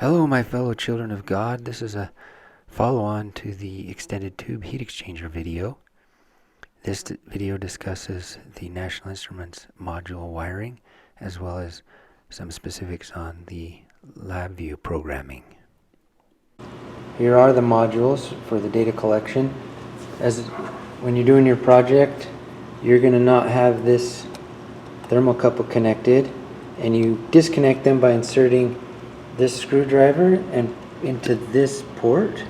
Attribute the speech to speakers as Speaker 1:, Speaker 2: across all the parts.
Speaker 1: Hello, my fellow children of God. This is a follow-on to the extended tube heat exchanger video. This video discusses the National Instruments module wiring, as well as some specifics on the Labview programming. Here are the modules for the data collection. When you're doing your project, you're going to not have this thermocouple connected, and you disconnect them by inserting this screwdriver and into this port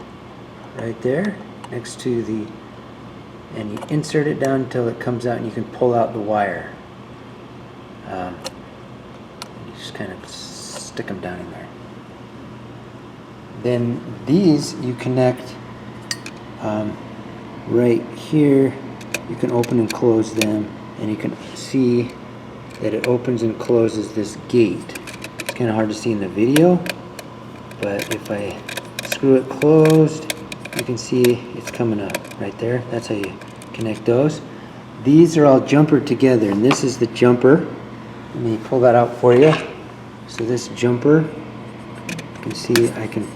Speaker 1: right there next to the, and you insert it down until it comes out and you can pull out the wire. You just kind of stick them down in there. Then these you connect right here. You can open and close them, and you can see that it opens and closes this gate. It's kind of hard to see in the video, but if I screw it closed, you can see it's coming up right there. That's how you connect those. These are all jumpered together, and this is the jumper. Let me pull that out for you. So this jumper, you can see I can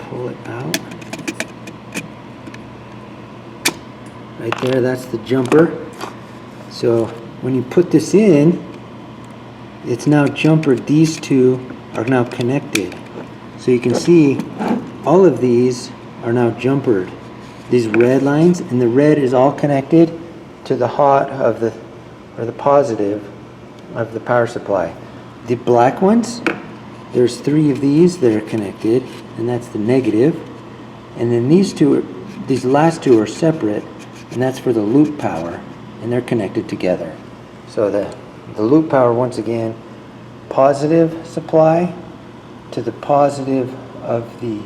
Speaker 1: pull it out. Right there, that's the jumper. So when you put this in, it's now jumpered. These two are now connected. So you can see all of these are now jumpered. These red lines, and the red is all connected to the hot of the, or the positive of the power supply. The black ones, there's 3 of these that are connected, and that's the negative. And then these last two are separate, and that's for the loop power, and they're connected together. So the loop power, once again, positive supply to the positive of the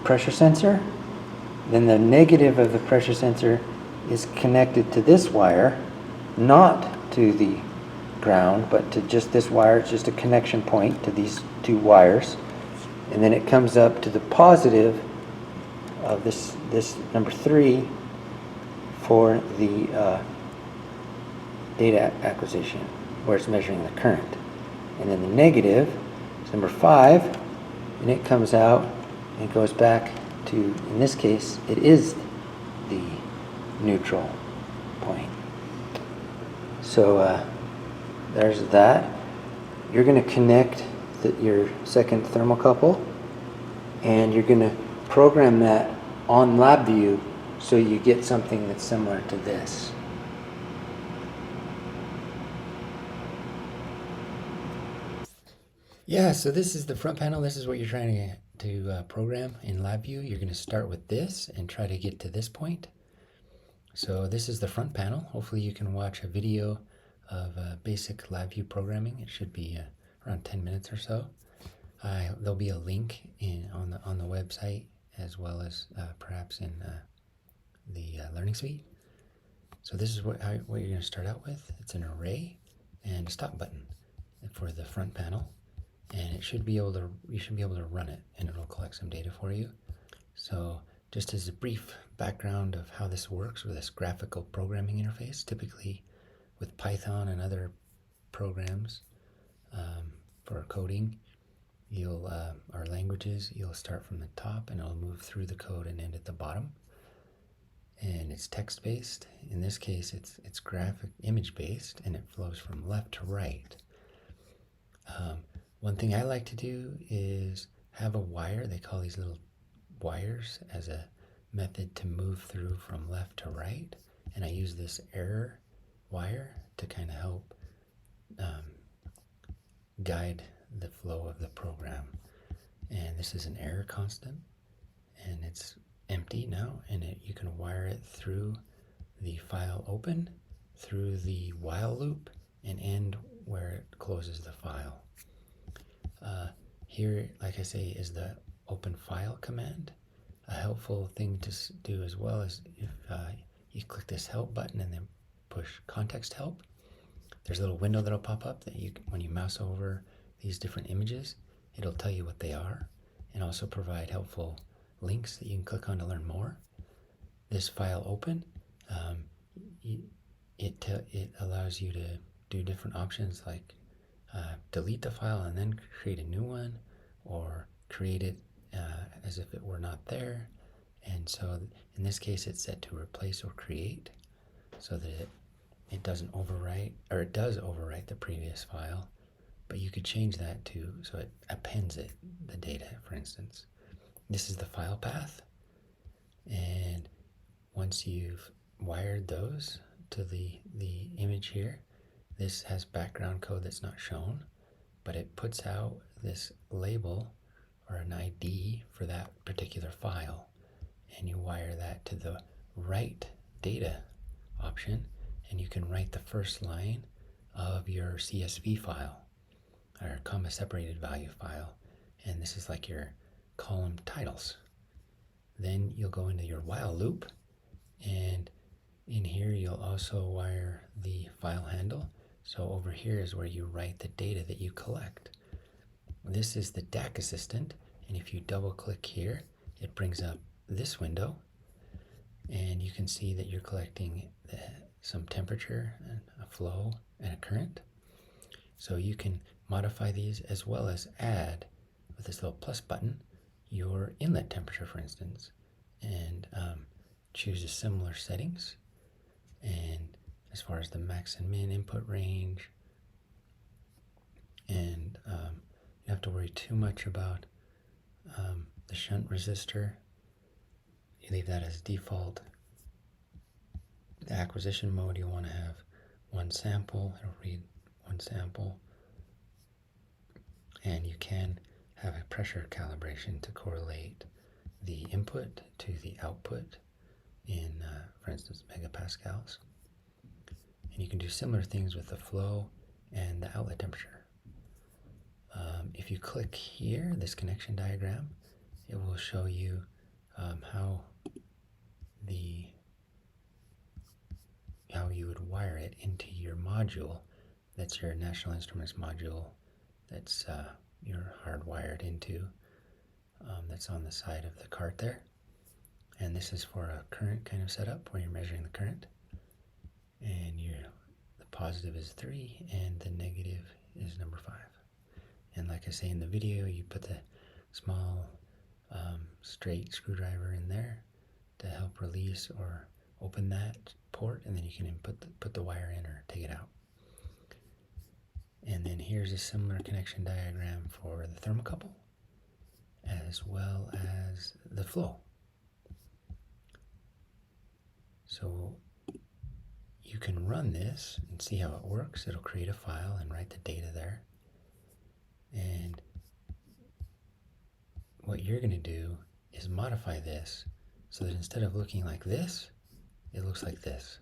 Speaker 1: pressure sensor. Then the negative of the pressure sensor is connected to this wire, not to the ground, but to just this wire. It's just a connection point to these 2 wires. And then it comes up to the positive of this number 3 for the data acquisition, where it's measuring the current. And then the negative is number 5, and it comes out and goes back to, in this case, it is the neutral point. So there's that. You're going to connect your second thermocouple, and you're going to program that on Labview so you get something that's similar to this. Yeah, so this is the front panel. This is what you're trying to program in Labview. You're going to start with this and try to get to this point. So this is the front panel. Hopefully you can watch a video of basic Labview programming. It should be around 10 minutes or so. There'll be a link on the website, as well as perhaps in the Learning Suite. So this is what you're going to start out with. It's an array and a stop button for the front panel. And you should be able to run it, and it'll collect some data for you. So just as a brief background of how this works with this graphical programming interface, typically with Python and other programs for coding, or languages, you'll start from the top and it'll move through the code and end at the bottom. And it's text-based. In this case, it's graphic image-based, and it flows from left to right. One thing I like to do is have a wire. They call these little wires as a method to move through from left to right. And I use this error wire to kind of help guide the flow of the program. And this is an error constant, and it's empty now, and you can wire it through the file open, through the while loop, and end where it closes the file. Here, like I say, is the open file command. A helpful thing to do as well is if you click this help button and then push context help, there's a little window that'll pop up that when you mouse over these different images, it'll tell you what they are, and also provide helpful links that you can click on to learn more. This file open, it allows you to do different options like delete the file and then create a new one, or create it as if it were not there. And so in this case, it's set to replace or create, so that it doesn't overwrite, or it does overwrite the previous file, but you could change that to so it appends the data, for instance. This is the file path, and once you've wired those to the image here, this has background code that's not shown, but it puts out this label or an ID for that particular file, and you wire that to the write data option, and you can write the first line of your CSV file or comma separated value file, and this is like your column titles. Then you'll go into your while loop, and in here you'll also wire the file handle. So over here is where you write the data that you collect. This is the DAC assistant, and if you double click here, it brings up this window, and you can see that you're collecting some temperature and a flow and a current. So you can modify these as well as add, with this little plus button, your inlet temperature, for instance, and choose a similar settings. And as far as the max and min input range, and you don't have to worry too much about the shunt resistor. You leave that as default. The acquisition mode, you want to have one sample. It'll read one sample. And you can have a pressure calibration to correlate the input to the output in, for instance, megapascals. And you can do similar things with the flow and the outlet temperature. If you click here, this connection diagram, it will show you how you would wire it into your module. That's your National Instruments module that's you're hardwired into, that's on the side of the cart there. And this is for a current kind of setup where you're measuring the current, and the positive is 3 and the negative is number 5. And like I say in the video, you put the small straight screwdriver in there to help release or open that port, and then you can put the wire in or take it out. And then here's a similar connection diagram for the thermocouple as well as the flow. So you can run this and see how it works. It'll create a file and write the data there. And what you're going to do is modify this so that instead of looking like this, it looks like this.